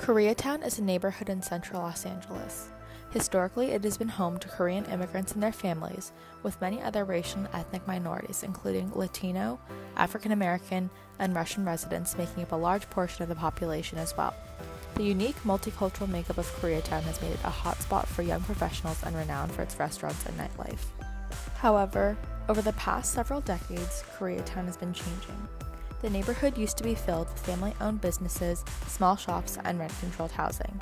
Koreatown is a neighborhood in central Los Angeles. Historically, it has been home to Korean immigrants and their families, with many other racial and ethnic minorities, including Latino, African American, and Russian residents, making up a large portion of the population as well. The unique multicultural makeup of Koreatown has made it a hotspot for young professionals and renowned for its restaurants and nightlife. However, over the past several decades, Koreatown has been changing. The neighborhood used to be filled with family-owned businesses, small shops, and rent-controlled housing.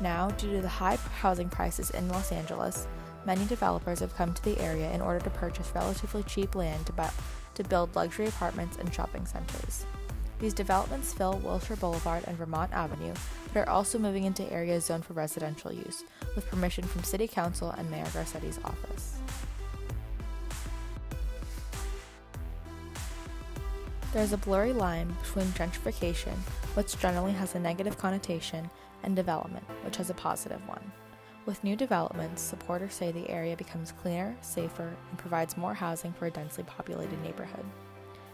Now, due to the high housing prices in Los Angeles, many developers have come to the area in order to purchase relatively cheap land to build luxury apartments and shopping centers. These developments fill Wilshire Boulevard and Vermont Avenue, but are also moving into areas zoned for residential use, with permission from City Council and Mayor Garcetti's office. There is a blurry line between gentrification, which generally has a negative connotation, and development, which has a positive one. With new developments, supporters say the area becomes cleaner, safer, and provides more housing for a densely populated neighborhood.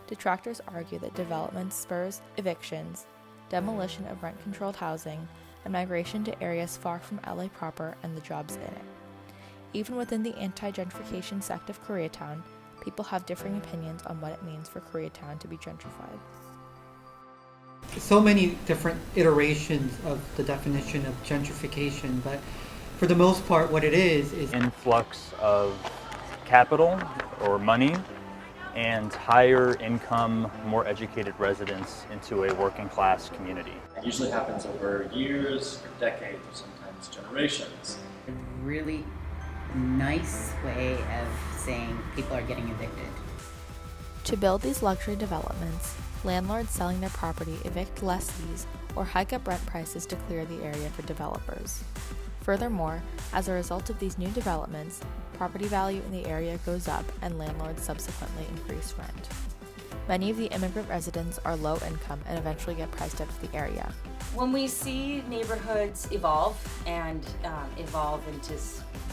Detractors argue that development spurs evictions, demolition of rent-controlled housing, and migration to areas far from LA proper and the jobs in it. Even within the anti-gentrification sect of Koreatown, people have differing opinions on what it means for Koreatown to be gentrified. So many different iterations of the definition of gentrification, but for the most part what it is influx of capital or money and higher income, more educated residents into a working class community. It usually happens over years or decades or sometimes generations. A really nice way of saying people are getting evicted. To build these luxury developments, landlords selling their property evict lessees or hike up rent prices to clear the area for developers. Furthermore, as a result of these new developments, property value in the area goes up and landlords subsequently increase rent. Many of the immigrant residents are low income and eventually get priced out of the area. When we see neighborhoods evolve and evolve into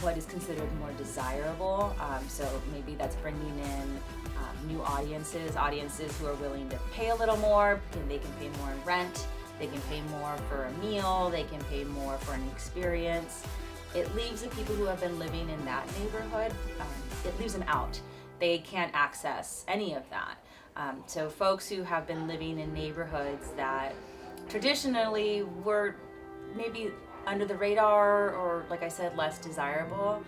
what is considered more desirable, so maybe that's bringing in new audiences who are willing to pay a little more, and they can pay more in rent, they can pay more for a meal, they can pay more for an experience. It leaves the people who have been living in that neighborhood, it leaves them out. They can't access any of that. So folks who have been living in neighborhoods that traditionally were maybe under the radar or, like I said, less desirable,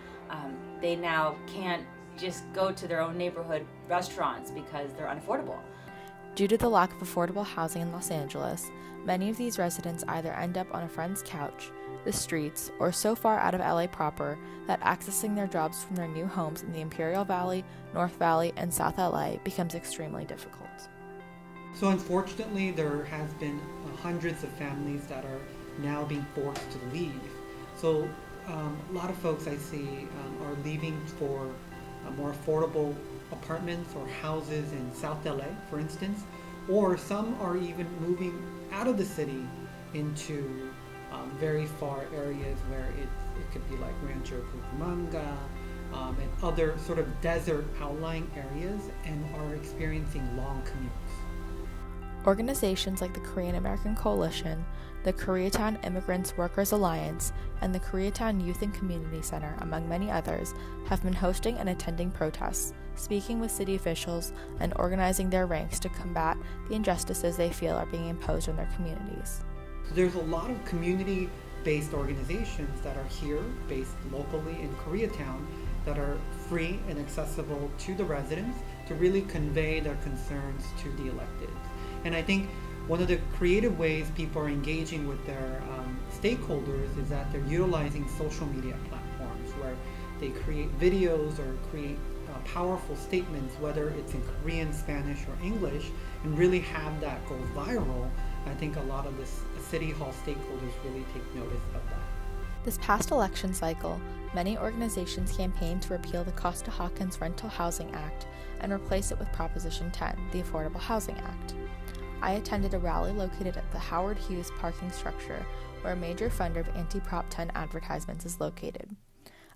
they now can't just go to their own neighborhood restaurants because they're unaffordable. Due to the lack of affordable housing in Los Angeles, many of these residents either end up on a friend's couch, the streets, or so far out of LA proper that accessing their jobs from their new homes in the Imperial Valley, North Valley, and South LA becomes extremely difficult. So unfortunately, there has been hundreds of families that are now being forced to leave. So a lot of folks I see are leaving for more affordable apartments or houses in South LA, for instance, or some are even moving out of the city into very far areas where it could be like Rancho Cucamonga and other sort of desert outlying areas, and are experiencing long commutes. Organizations like the Korean American Coalition, the Koreatown Immigrants Workers Alliance, and the Koreatown Youth and Community Center, among many others, have been hosting and attending protests, speaking with city officials, and organizing their ranks to combat the injustices they feel are being imposed on their communities. So there's a lot of community-based organizations that are here, based locally in Koreatown, that are free and accessible to the residents to really convey their concerns to the electeds. And I think one of the creative ways people are engaging with their stakeholders is that they're utilizing social media platforms where they create videos or create powerful statements, whether it's in Korean, Spanish, or English, and really have that go viral. I think a lot of the City Hall stakeholders really take notice of that. This past election cycle, many organizations campaigned to repeal the Costa-Hawkins Rental Housing Act and replace it with Proposition 10, the Affordable Housing Act. I attended a rally located at the Howard Hughes parking structure, where a major funder of anti-Prop 10 advertisements is located.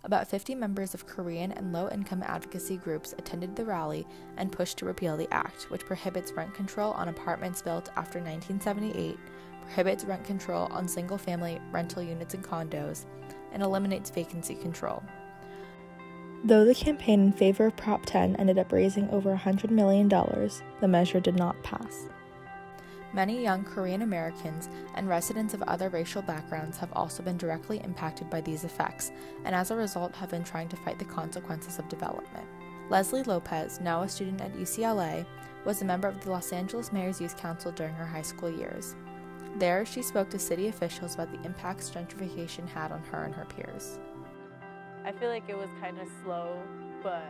About 50 members of Korean and low-income advocacy groups attended the rally and pushed to repeal the act, which prohibits rent control on apartments built after 1978, prohibits rent control on single-family rental units and condos, and eliminates vacancy control. Though the campaign in favor of Prop 10 ended up raising over $100 million, the measure did not pass. Many young Korean Americans and residents of other racial backgrounds have also been directly impacted by these effects, and as a result have been trying to fight the consequences of development. Leslie Lopez, now a student at UCLA, was a member of the Los Angeles Mayor's Youth Council during her high school years. There, she spoke to city officials about the impacts gentrification had on her and her peers. I feel like it was kind of slow, but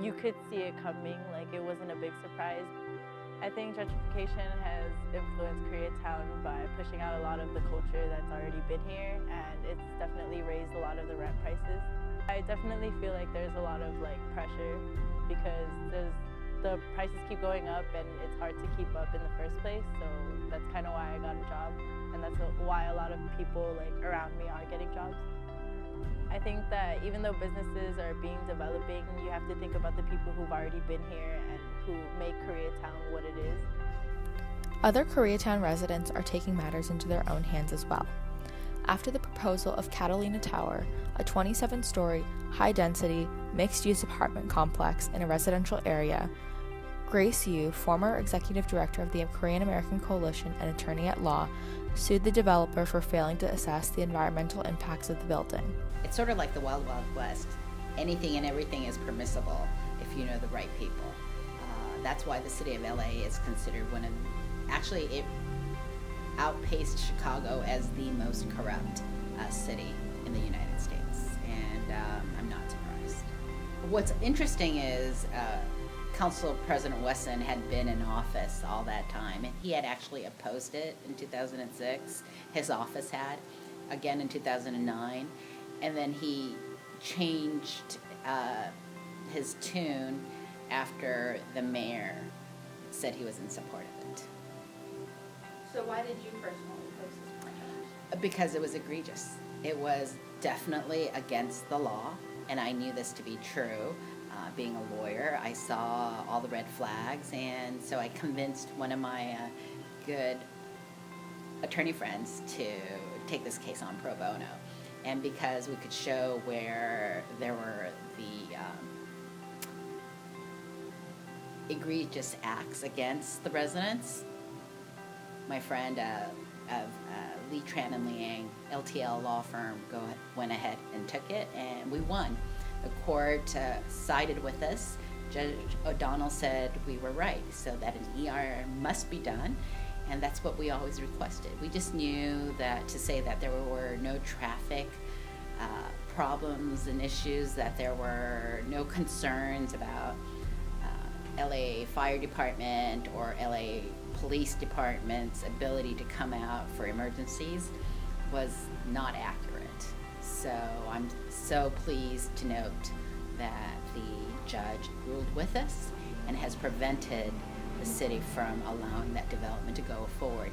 you could see it coming, like it wasn't a big surprise. I think gentrification has influenced Koreatown by pushing out a lot of the culture that's already been here, and it's definitely raised a lot of the rent prices. I definitely feel like there's a lot of pressure because the prices keep going up and it's hard to keep up in the first place, so that's kind of why I got a job, and that's why a lot of people around me are getting jobs. I think that even though businesses are developing, you have to think about the people who've already been here and who make Koreatown what it is. Other Koreatown residents are taking matters into their own hands as well. After the proposal of Catalina Tower, a 27-story, high-density, mixed-use apartment complex in a residential area, Grace Yu, former executive director of the Korean American Coalition and attorney at law, sued the developer for failing to assess the environmental impacts of the building. It's sort of like the Wild Wild West. Anything and everything is permissible if you know the right people. That's why the city of LA is considered actually it outpaced Chicago as the most corrupt city in the United States, and I'm not surprised. What's interesting is Council President Wesson had been in office all that time, and he had actually opposed it in 2006. His office had, again in 2009, and then he changed his tune after the mayor said he was in support of it. So why did you personally oppose this project? Because it was egregious. It was definitely against the law, and I knew this to be true. Being a lawyer, I saw all the red flags, and so I convinced one of my good attorney friends to take this case on pro bono. And because we could show where there were the egregious acts against the residents, my friend Lee Tran and Liang, LTL law firm, went ahead and took it, and we won. The court sided with us. Judge O'Donnell said we were right, so that an EIR must be done, and that's what we always requested. We just knew that to say that there were no traffic problems and issues, that there were no concerns about LA Fire Department or LA Police Department's ability to come out for emergencies was not accurate. So I'm so pleased to note that the judge ruled with us and has prevented the city from allowing that development to go forward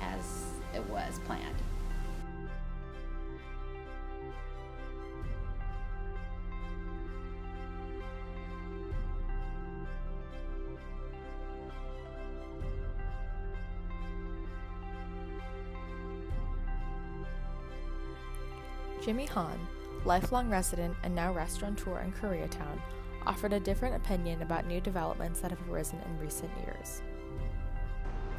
as it was planned. Jimmy Han, lifelong resident and now restaurateur in Koreatown, offered a different opinion about new developments that have arisen in recent years.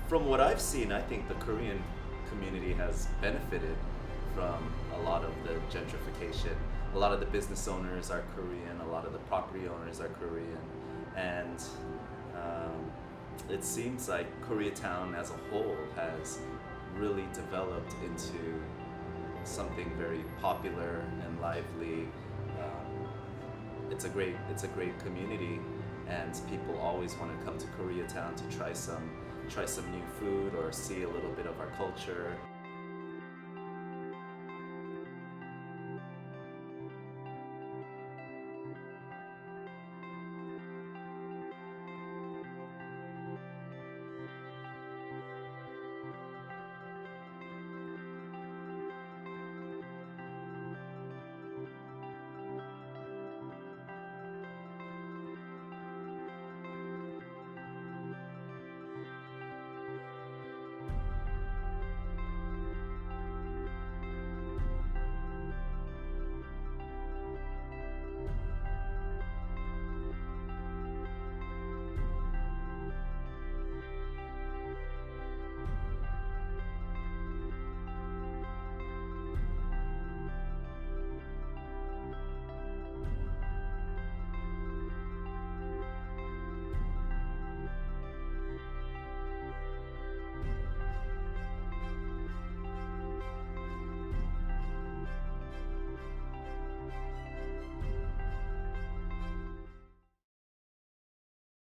From what I've seen, I think the Korean community has benefited from a lot of the gentrification. A lot of the business owners are Korean, a lot of the property owners are Korean, and it seems like Koreatown as a whole has really developed into something very popular and lively. It's a great community, and people always want to come to Koreatown to try some new food or see a little bit of our culture.